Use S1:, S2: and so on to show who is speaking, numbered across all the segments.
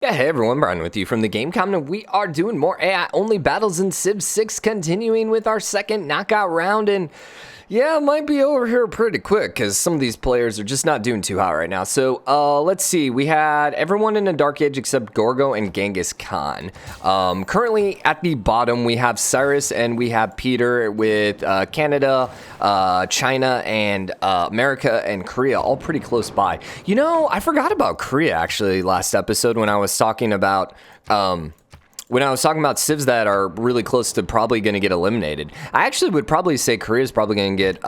S1: Yeah, hey everyone, Brian with you from TheGameCommon, and we are doing more AI-only battles in Civ 6, continuing with our second knockout round, and yeah, it might be over here pretty quick, because some of these players are just not doing too hot right now. So, let's see, we had everyone in a Dark Age except Gorgo and Genghis Khan. Currently, at the bottom, we have Cyrus and we have Peter with Canada, China, and America and Korea, all pretty close by. You know, I forgot about Korea, actually, last episode when I was talking about... civs that are really close to probably going to get eliminated. I actually would probably say Korea's probably going to get,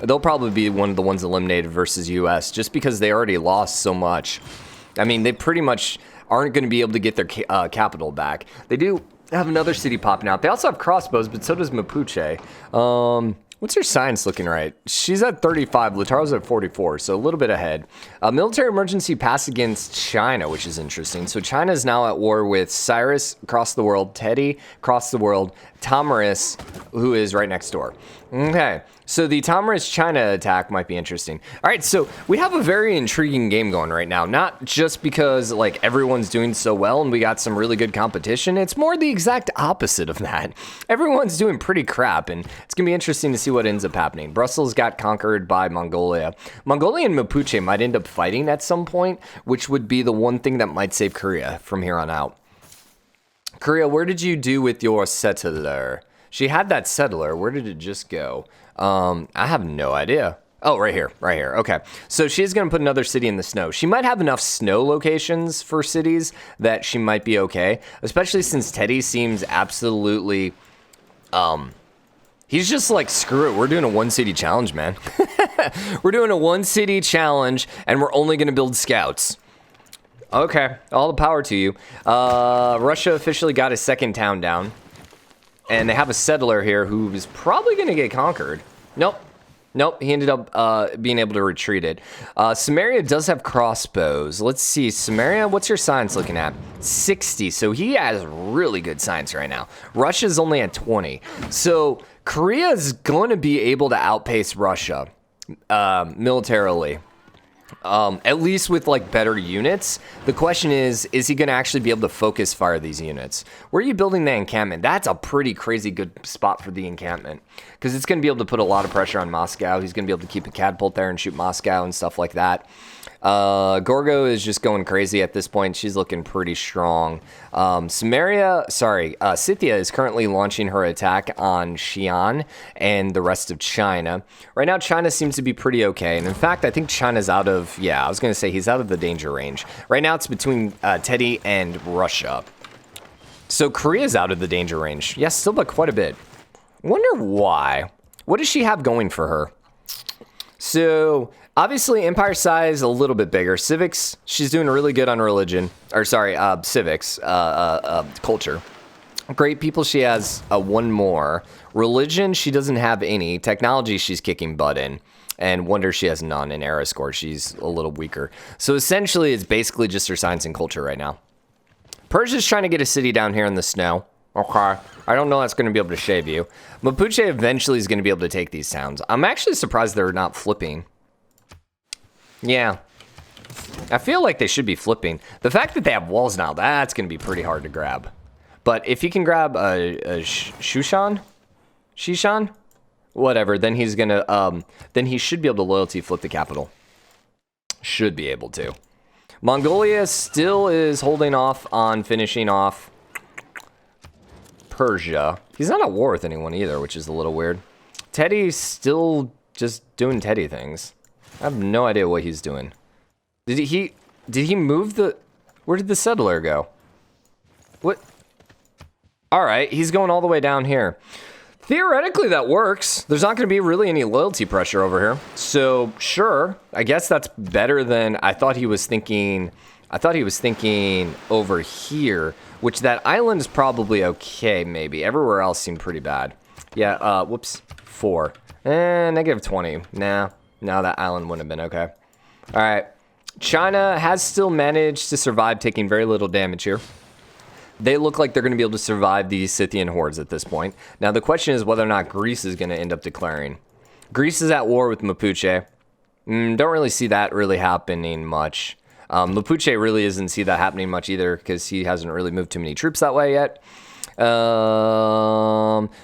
S1: they'll probably be one of the ones eliminated versus US, just because they already lost so much. I mean, they pretty much aren't going to be able to get their capital back. They do have another city popping out. They also have crossbows, but so does Mapuche. What's her science looking right? She's at 35, Lataro's at 44, so a little bit ahead. Military emergency passed against China, which is interesting. So China is now at war with Cyrus across the world, Teddy across the world, Tomarus, who is right next door. Okay, so the Tomarus China attack might be interesting. All right, so we have a very intriguing game going right now. Not just because like everyone's doing so well and we got some really good competition. It's more the exact opposite of that. Everyone's doing pretty crap, and it's gonna be interesting to see what ends up happening. Brussels got conquered by Mongolia. Mongolia and Mapuche might end up fighting at some point, which would be the one thing that might save Korea from here on out. Korea, where did you do with your settler? She had that settler. Where did it just go? I have no idea. Oh, right here. Okay. So she's going to put another city in the snow. She might have enough snow locations for cities that she might be okay, especially since Teddy seems absolutely... He's just like, screw it. We're doing a one-city challenge, man. We're doing a one-city challenge, and we're only going to build scouts. Okay, all the power to you. Russia officially got a second town down. And they have a settler here who is probably going to get conquered. Nope, he ended up being able to retreat it. Sumeria does have crossbows. Let's see, Sumeria, what's your science looking at? 60, so he has really good science right now. Russia's only at 20. So Korea is going to be able to outpace Russia militarily. At least with like better units. The question is he going to actually be able to focus fire these units? Where are you building the encampment? That's a pretty crazy good spot for the encampment, because it's going to be able to put a lot of pressure on Moscow. He's going to be able to keep a catapult there and shoot Moscow and stuff like that. Gorgo is just going crazy at this point. She's looking pretty strong. Scythia is currently launching her attack on Xi'an and the rest of China. Right now, China seems to be pretty okay. And in fact, I think China's out of, I was going to say he's out of the danger range. Right now, it's between Teddy and Russia. So Korea's out of the danger range. Yes, still by quite a bit. Wonder why. What does she have going for her? So... obviously, empire size a little bit bigger. Civics, she's doing really good on religion. Or sorry, civics, culture. Great people, she has one more. Religion, she doesn't have any. Technology, she's kicking butt in. And wonder, she has none. In era score, she's a little weaker. So essentially, it's basically just her science and culture right now. Persia's trying to get a city down here in the snow. Okay. I don't know that's going to be able to shave you. Mapuche eventually is going to be able to take these towns. I'm actually surprised they're not flipping. Yeah, I feel like they should be flipping. The fact that they have walls now, that's going to be pretty hard to grab. But if he can grab a Shushan? Shishan? Whatever, then he's going to, then he should be able to loyalty flip the capital. Should be able to. Mongolia still is holding off on finishing off Persia. He's not at war with anyone either, which is a little weird. Teddy's still just doing Teddy things. I have no idea what he's doing. Did he move the... where did the settler go? What? Alright, he's going all the way down here. Theoretically, that works. There's not going to be really any loyalty pressure over here. So, sure. I guess that's better than I thought he was thinking... I thought he was thinking over here, which that island is probably okay, maybe. Everywhere else seemed pretty bad. Yeah, whoops. 4. Negative 20. Nah. No, that island wouldn't have been okay. All right. China has still managed to survive, taking very little damage here. They look like they're going to be able to survive the Scythian hordes at this point. Now, the question is whether or not Greece is going to end up declaring. Greece is at war with Mapuche. Don't really see that really happening much. Mapuche really doesn't see that happening much either because he hasn't really moved too many troops that way yet.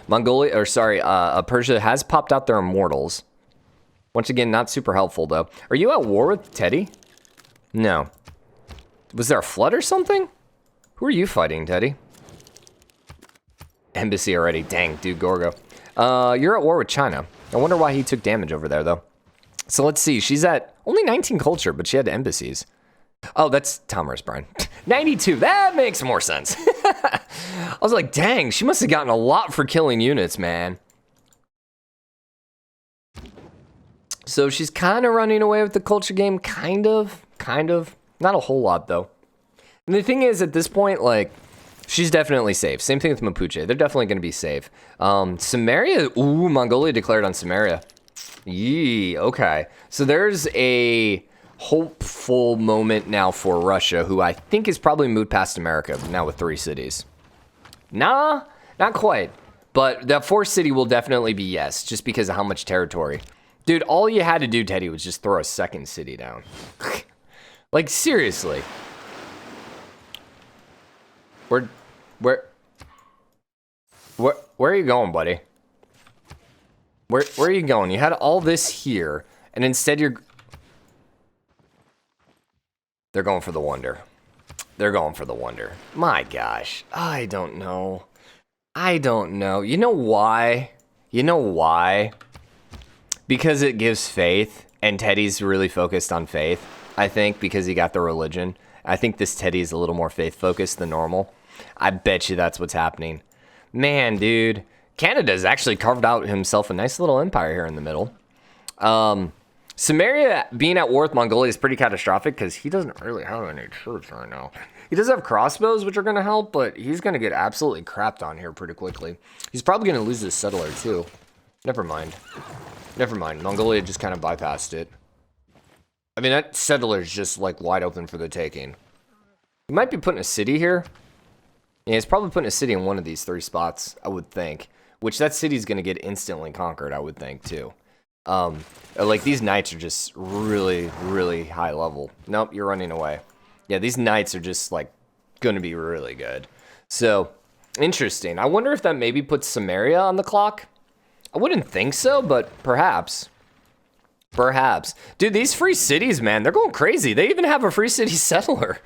S1: Mongolia, or sorry, Persia has popped out their immortals. Once again, not super helpful though. Are you at war with Teddy? No. Was there a flood or something? Who are you fighting, Teddy? Embassy already. Dang, dude, Gorgo. You're at war with China. I wonder why he took damage over there, though. So let's see. She's at only 19 culture, but she had embassies. Oh, that's Thomas Brian. 92. That makes more sense. I was like, dang, she must have gotten a lot for killing units, man. So she's kind of running away with the culture game. Kind of. Not a whole lot, though. And the thing is, at this point, like, she's definitely safe. Same thing with Mapuche. They're definitely going to be safe. Sumeria. Ooh, Mongolia declared on Sumeria. Yee, okay. So there's a hopeful moment now for Russia, who I think is probably moved past America now with 3 cities. Nah, not quite. But that 4th city will definitely be yes, just because of how much territory. Dude, all you had to do, Teddy, was just throw a 2nd city down. Like, seriously. Where are you going, buddy? Where are you going? You had all this here, and instead they're going for the wonder. They're going for the wonder. My gosh. I don't know. You know why? Because it gives faith, and Teddy's really focused on faith, I think, because he got the religion. I think this Teddy is a little more faith-focused than normal. I bet you that's what's happening. Man, dude. Canada's actually carved out himself a nice little empire here in the middle. Sumeria being at war with Mongolia is pretty catastrophic because he doesn't really have any troops right now. He does have crossbows, which are going to help, but he's going to get absolutely crapped on here pretty quickly. He's probably going to lose his settler, too. Never mind. Mongolia just kind of bypassed it. I mean, that settler's just, like, wide open for the taking. He might be putting a city here. Yeah, he's probably putting a city in one of these 3 spots, I would think. Which that city's going to get instantly conquered, I would think, too. Like, these knights are just really, really high level. Nope, you're running away. Yeah, these knights are just, like, going to be really good. So, interesting. I wonder if that maybe puts Sumeria on the clock. I wouldn't think so, but perhaps. Perhaps. Dude, these free cities, man, they're going crazy. They even have a free city settler.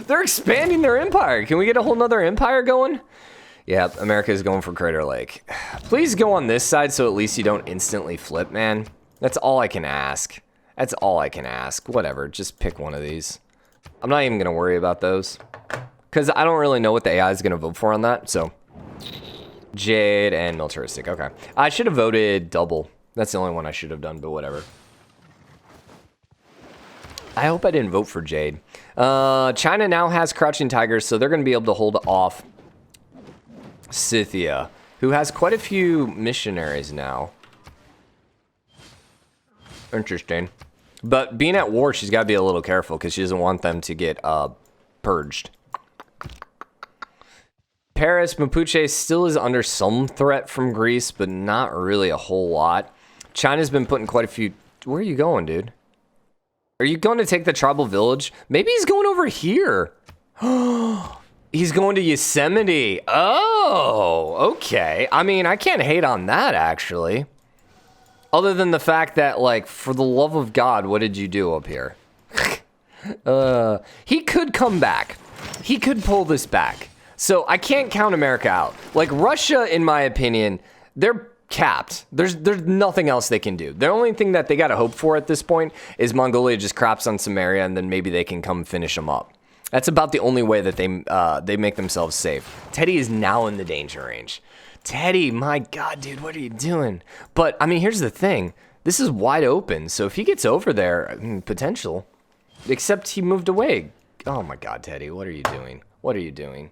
S1: They're expanding their empire. Can we get a whole nother empire going? Yeah, America is going for Crater Lake. Please go on this side so at least you don't instantly flip, man. That's all I can ask. Whatever, just pick one of these. I'm not even going to worry about those. Because I don't really know what the AI is going to vote for on that, so. Jade and militaristic, okay. I should have voted double. That's the only one I should have done, but whatever. I hope I didn't vote for Jade. China now has Crouching Tigers, so they're going to be able to hold off Scythia, who has quite a few missionaries now. Interesting. But being at war, she's got to be a little careful because she doesn't want them to get purged. Paris, Mapuche still is under some threat from Greece, but not really a whole lot. China's been putting quite a few... Where are you going, dude? Are you going to take the tribal village? Maybe he's going over here. He's going to Yosemite. Oh, okay. I mean, I can't hate on that, actually. Other than the fact that, like, for the love of God, what did you do up here? He could come back. He could pull this back. So I can't count America out. Like, Russia, in my opinion, they're capped. There's nothing else they can do. The only thing that they got to hope for at this point is Mongolia just craps on Sumeria, and then maybe they can come finish them up. That's about the only way that they make themselves safe. Teddy is now in the danger range. Teddy, my God, dude, what are you doing? But, I mean, here's the thing. This is wide open, so if he gets over there, potential. Except he moved away. Oh, my God, Teddy, what are you doing? What are you doing?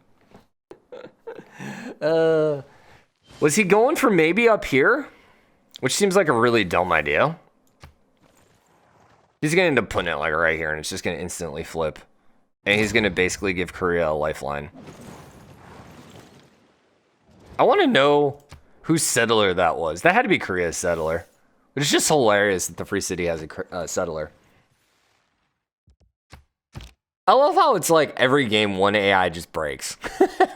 S1: Was he going for maybe up here? Which seems like a really dumb idea. He's going to end up putting it, like, right here, and it's just going to instantly flip. And he's going to basically give Korea a lifeline. I want to know whose settler that was. That had to be Korea's settler. But it's just hilarious that the free city has a settler. I love how it's like every game one AI just breaks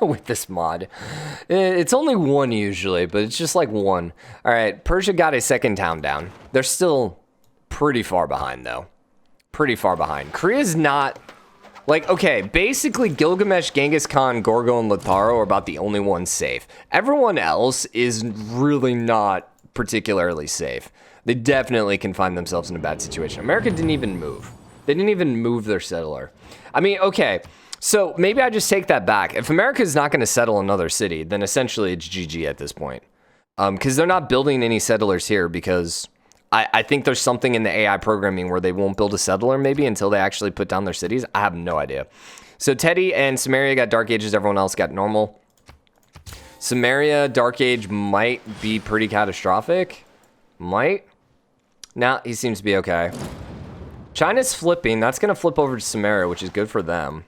S1: with this mod. It's only one usually, but it's just like one. All right, Persia got a second town down. They're still pretty far behind though. Pretty far behind. Korea's not like, okay, basically Gilgamesh, Genghis Khan, Gorgo, and Lautaro are about the only ones safe. Everyone else is really not particularly safe. They definitely can find themselves in a bad situation. America didn't even move. They didn't even move their settler. I mean, okay, so maybe I just take that back. If America is not going to settle another city, then essentially it's GG at this point. Because they're not building any settlers here because I think there's something in the AI programming where they won't build a settler maybe until they actually put down their cities. I have no idea. So Teddy and Sumeria got Dark Ages. Everyone else got normal. Sumeria, Dark Age might be pretty catastrophic. Might. Nah, he seems to be okay. China's flipping. That's going to flip over to Sumeria, which is good for them.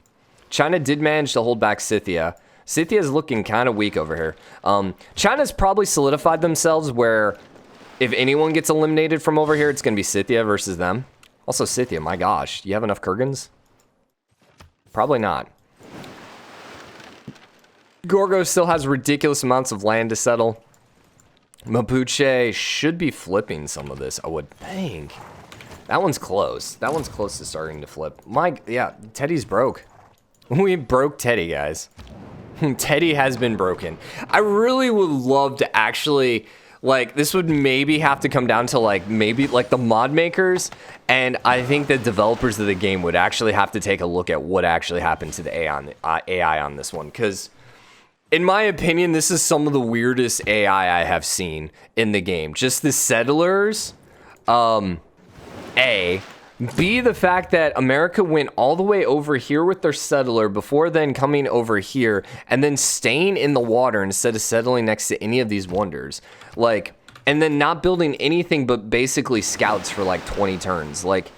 S1: China did manage to hold back Scythia. Scythia's looking kind of weak over here. China's probably solidified themselves where if anyone gets eliminated from over here, it's going to be Scythia versus them. Also, Scythia, my gosh. Do you have enough Kurgans? Probably not. Gorgo still has ridiculous amounts of land to settle. Mapuche should be flipping some of this, I would think. That one's close. That one's close to starting to flip. Yeah, Teddy's broke. We broke Teddy, guys. Teddy has been broken. I really would love to actually, like, this would maybe have to come down to, like, maybe, like, the mod makers, and I think the developers of the game would actually have to take a look at what actually happened to the AI on this one, because in my opinion, this is some of the weirdest AI I have seen in the game. Just the settlers, A. B, the fact that America went all the way over here with their settler before then coming over here and then staying in the water instead of settling next to any of these wonders. Like, and then not building anything but basically scouts for like 20 turns. Like,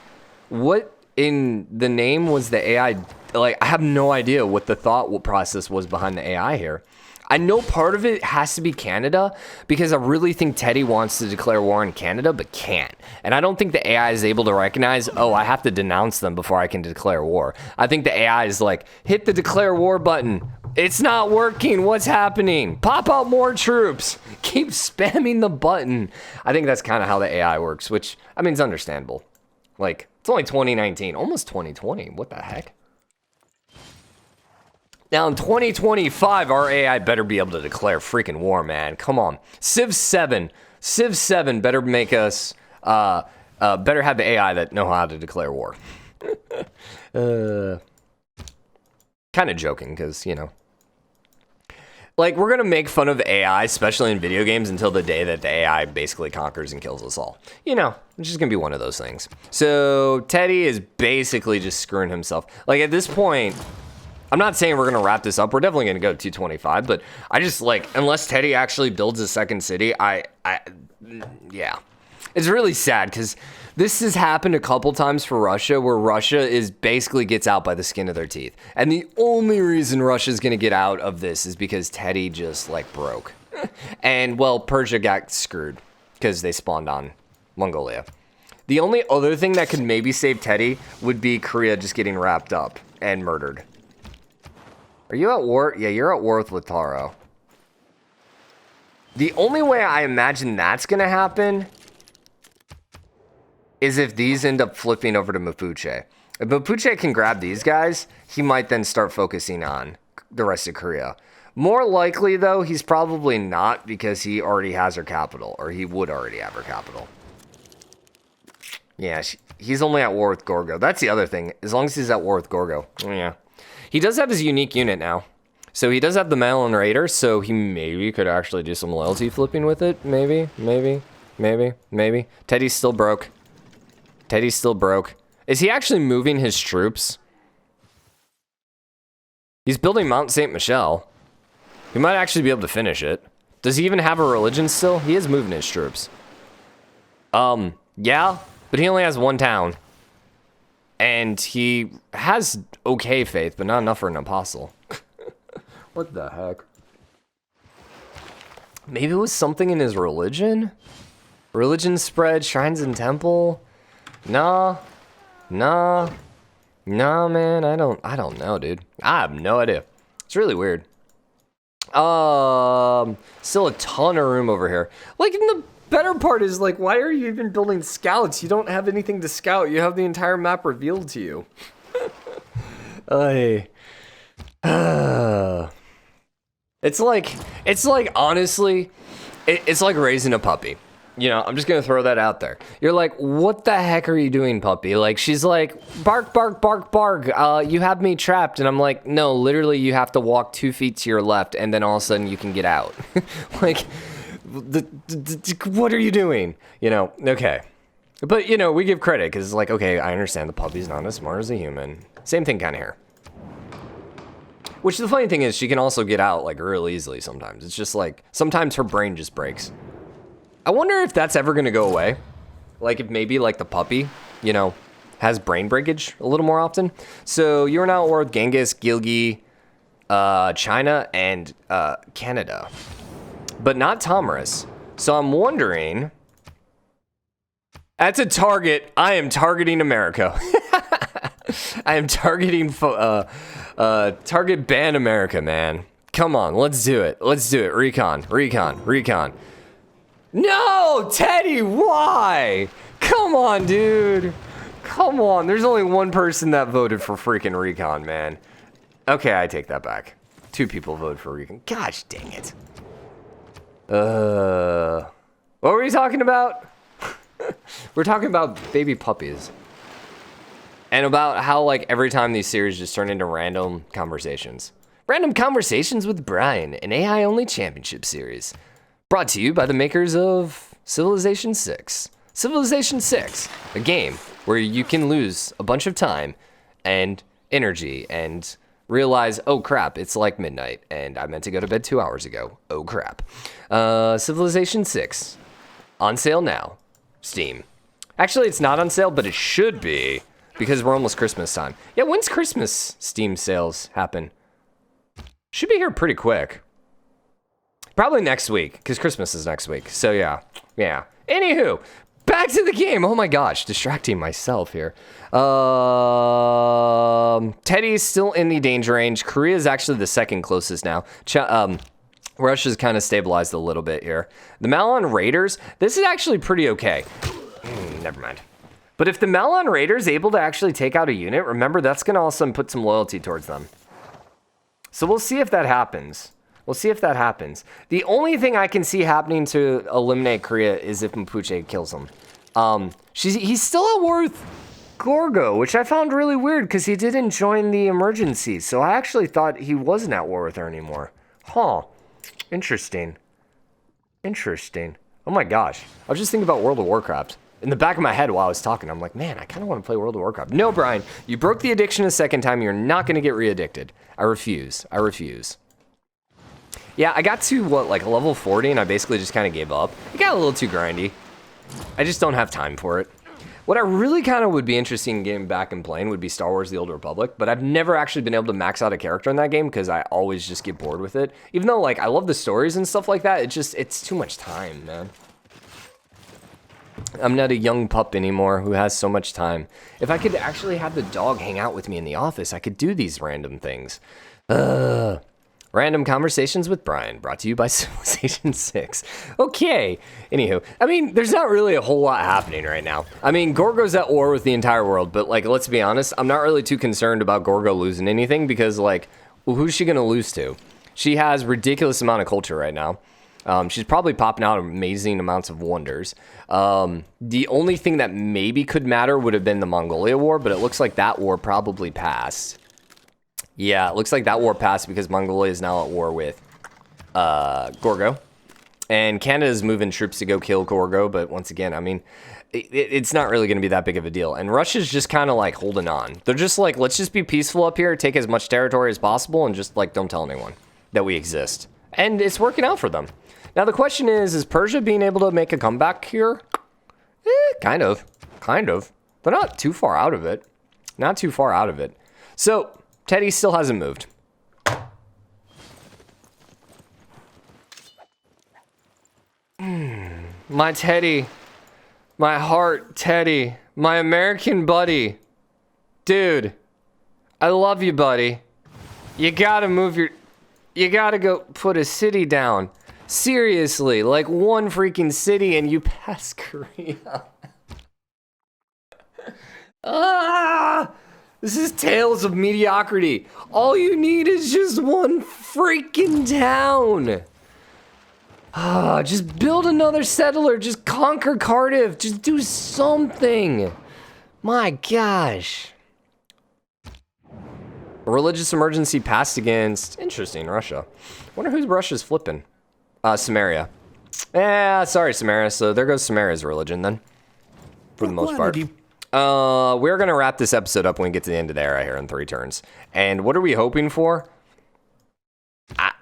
S1: what in the name was the AI? Like, I have no idea what the thought process was behind the AI here. I know part of it has to be Canada because I really think Teddy wants to declare war on Canada, but can't. And I don't think the AI is able to recognize, oh, I have to denounce them before I can declare war. I think the AI is like, hit the declare war button. It's not working. What's happening? Pop out more troops. Keep spamming the button. I think that's kind of how the AI works, which, I mean, it's understandable. Like, it's only 2019, almost 2020. What the heck? Now, in 2025, our AI better be able to declare freaking war, man. Come on. Civ 7. Civ 7 better make us, better have the AI that know how to declare war. Kind of joking, because, you know. Like, we're going to make fun of AI, especially in video games, until the day that the AI basically conquers and kills us all. You know, it's just going to be one of those things. So, Teddy is basically just screwing himself. Like, at this point, I'm not saying we're going to wrap this up. We're definitely going to go to 225, but I just, like, unless Teddy actually builds a second city, yeah. It's really sad, because this has happened a couple times for Russia, where Russia is basically gets out by the skin of their teeth. And the only reason Russia's going to get out of this is because Teddy just, like, broke. And, well, Persia got screwed, because they spawned on Mongolia. The only other thing that could maybe save Teddy would be Korea just getting wrapped up and murdered. Are you at war? Yeah, you're at war with Lautaro. The only way I imagine that's going to happen is if these end up flipping over to Mapuche. If Mapuche can grab these guys, he might then start focusing on the rest of Korea. More likely, though, he's probably not, because he already has her capital, or he would already have her capital. Yeah, he's only at war with Gorgo. That's the other thing. As long as he's at war with Gorgo. Yeah. He does have his unique unit now. So he does have the Malin Raider, so he maybe could actually do some loyalty flipping with it. Maybe. Teddy's still broke. Teddy's still broke. Is he actually moving his troops? He's building Mount St. Michel. He might actually be able to finish it. Does he even have a religion still? He is moving his troops. Yeah, but he only has one town. And he has okay faith, but not enough for an apostle. What the heck? Maybe it was something in his religion? Religion spread, shrines and temple? Nah. No, man, I don't know, dude. I have no idea. It's really weird. Still a ton of room over here. Like, and the better part is, like, why are you even building scouts? You don't have anything to scout. You have the entire map revealed to you. It's like, honestly, it's like raising a puppy. You know, I'm just gonna throw that out there. You're like, what the heck are you doing, puppy? Like, she's like, bark, bark, bark, bark. You have me trapped. And I'm like, no, literally, you have to walk 2 feet to your left, and then all of a sudden you can get out. Like, what are you doing? You know, okay. But, you know, we give credit, because it's like, okay, I understand the puppy's not as smart as a human. Same thing kind of here. Which the funny thing is, she can also get out, like, real easily sometimes. It's just like, sometimes her brain just breaks. I wonder if that's ever going to go away. Like, if maybe, like, the puppy, you know, has brain breakage a little more often. So, you're now at war with Genghis, Gilgi, China, and Canada. But not Tomarus. So, I'm wondering... That's a target. I am targeting America. I am targeting... target ban America, man. Come on, let's do it. Let's do it. Recon, recon, recon. No, Teddy, why? Come on, dude. Come on. There's only one person that voted for freaking recon, man. Okay, I take that back. 2 people voted for recon. Gosh, dang it. What were we talking about? We're talking about baby puppies. And about how, like, every time these series just turn into random conversations. Random Conversations with Brian, an AI-only championship series. Brought to you by the makers of Civilization 6. Civilization 6, a game where you can lose a bunch of time and energy and realize, oh crap, it's like midnight and I meant to go to bed 2 hours ago. Oh crap. Civilization 6, on sale now. Steam. Actually, it's not on sale, but it should be because we're almost Christmas time. Yeah, when's Christmas Steam sales happen? Should be here pretty quick. Probably next week, because Christmas is next week. So, yeah. Anywho, back to the game. Oh, my gosh. Distracting myself here. Teddy's still in the danger range. Korea is actually the second closest now. Russia's kind of stabilized a little bit here. The Malon Raiders, this is actually pretty okay. Never mind. But if the Malon Raiders able to actually take out a unit, remember, that's going to also put some loyalty towards them. So, we'll see if that happens. The only thing I can see happening to eliminate Korea is if Mapuche kills him. He's still at war with Gorgo, which I found really weird because he didn't join the emergency. So I actually thought he wasn't at war with her anymore. Huh. Interesting. Oh my gosh. I was just thinking about World of Warcraft. In the back of my head while I was talking, I'm like, man, I kind of want to play World of Warcraft. No, Brian, you broke the addiction a second time. You're not going to get re-addicted. I refuse. Yeah, I got to, like level 40, and I basically just kind of gave up. It got a little too grindy. I just don't have time for it. What I really kind of would be interested in getting back and playing would be Star Wars The Old Republic, but I've never actually been able to max out a character in that game because I always just get bored with it. Even though, like, I love the stories and stuff like that, it's too much time, man. I'm not a young pup anymore who has so much time. If I could actually have the dog hang out with me in the office, I could do these random things. Random Conversations with Brian, brought to you by Civilization 6. Okay. Anywho, I mean, there's not really a whole lot happening right now. I mean, Gorgo's at war with the entire world, but, like, let's be honest, I'm not really too concerned about Gorgo losing anything because, like, well, who's she going to lose to? She has ridiculous amount of culture right now. She's probably popping out amazing amounts of wonders. The only thing that maybe could matter would have been the Mongolia War, but it looks like that war probably passed. Yeah, it looks like that war passed because Mongolia is now at war with Gorgo. And Canada's moving troops to go kill Gorgo, but once again, I mean, it's not really going to be that big of a deal. And Russia's just kind of like holding on. They're just like, let's just be peaceful up here, take as much territory as possible, and just like don't tell anyone that we exist. And it's working out for them. Now the question is Persia being able to make a comeback here? Kind of. They're not too far out of it. So, Teddy still hasn't moved. My Teddy. My heart, Teddy. My American buddy. Dude, I love you, buddy. You gotta move your... You gotta go put a city down. Seriously, like one freaking city and you pass Korea. This is tales of mediocrity. All you need is just one freaking town. Just build another settler. Just conquer Cardiff. Just do something. My gosh. A religious emergency passed against... Interesting, Russia. Wonder who's Russia's flipping. Sumeria. Sorry, Sumeria. So there goes Sumeria's religion then. For the most part. We're going to wrap this episode up when we get to the end of the era here in 3 turns. And what are we hoping for? I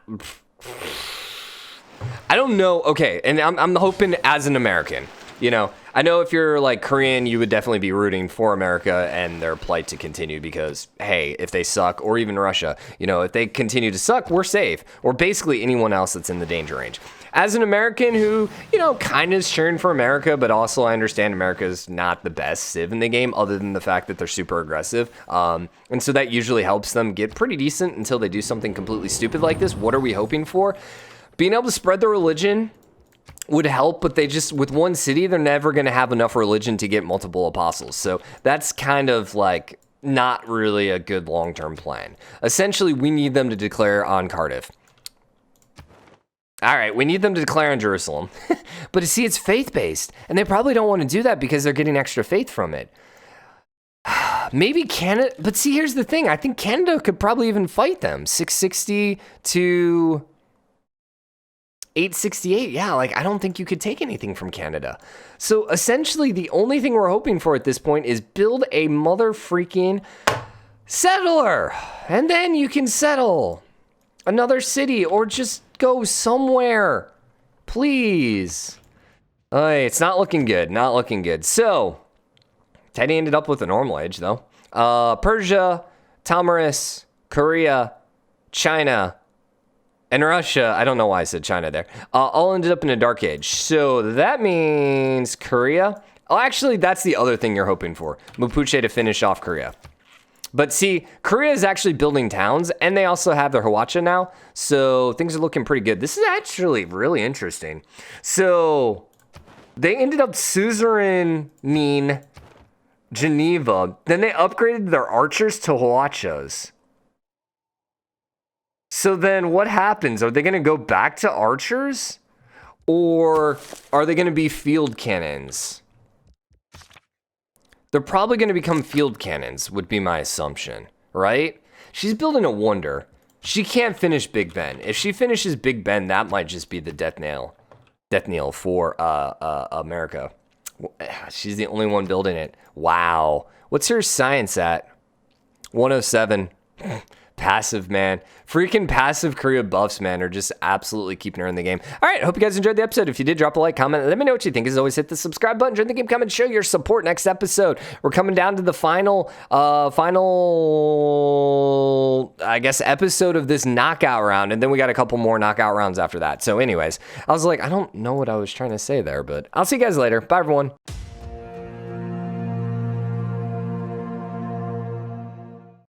S1: don't know. Okay, and I'm hoping as an American, you know, I know if you're like Korean, you would definitely be rooting for America and their plight to continue because, hey, if they suck, or even Russia, you know, if they continue to suck, we're safe. Or basically anyone else that's in the danger range. As an American who, you know, kind of is cheering for America, but also I understand America's not the best civ in the game other than the fact that they're super aggressive. And so that usually helps them get pretty decent until they do something completely stupid like this. What are we hoping for? Being able to spread the religion would help, but they just, with one city, they're never going to have enough religion to get multiple apostles. So that's kind of like not really a good long-term plan. Essentially, we need them to declare on Cardiff. All right, we need them to declare on Jerusalem. But see, it's faith-based, and they probably don't want to do that because they're getting extra faith from it. Maybe Canada, but see, here's the thing. I think Canada could probably even fight them. 660 to 868. Yeah, like, I don't think you could take anything from Canada. So essentially, the only thing we're hoping for at this point is build a mother freaking settler. And then you can settle another city or just go somewhere. Please. It's not looking good. Not looking good. So, Teddy ended up with a normal age, though. Persia, Tamaris, Korea, China, and Russia, I don't know why I said China there, all ended up in a dark age. So that means Korea. Oh, actually, that's the other thing you're hoping for. Mapuche to finish off Korea. But see, Korea is actually building towns, and they also have their Hawacha now. So things are looking pretty good. This is actually really interesting. So they ended up suzeraning Geneva. Then they upgraded their archers to Hawachas. So then what happens? Are they going to go back to archers? Or are they going to be field cannons? They're probably going to become field cannons, would be my assumption, right? She's building a wonder. She can't finish Big Ben. If she finishes Big Ben, that might just be the death knell for America. She's the only one building it. Wow. What's her science at? 107. Passive, man. Freaking passive Korea buffs, man, are just absolutely keeping her in the game. All right, hope you guys enjoyed the episode. If you did, drop a like, comment, let me know what you think. As always, hit the subscribe button, join the game, comment, show your support. Next episode, we're coming down to the final, I guess, episode of this knockout round, and then we got a couple more knockout rounds after that. So anyways, I was like, I don't know what I was trying to say there, but I'll see you guys later. Bye, everyone.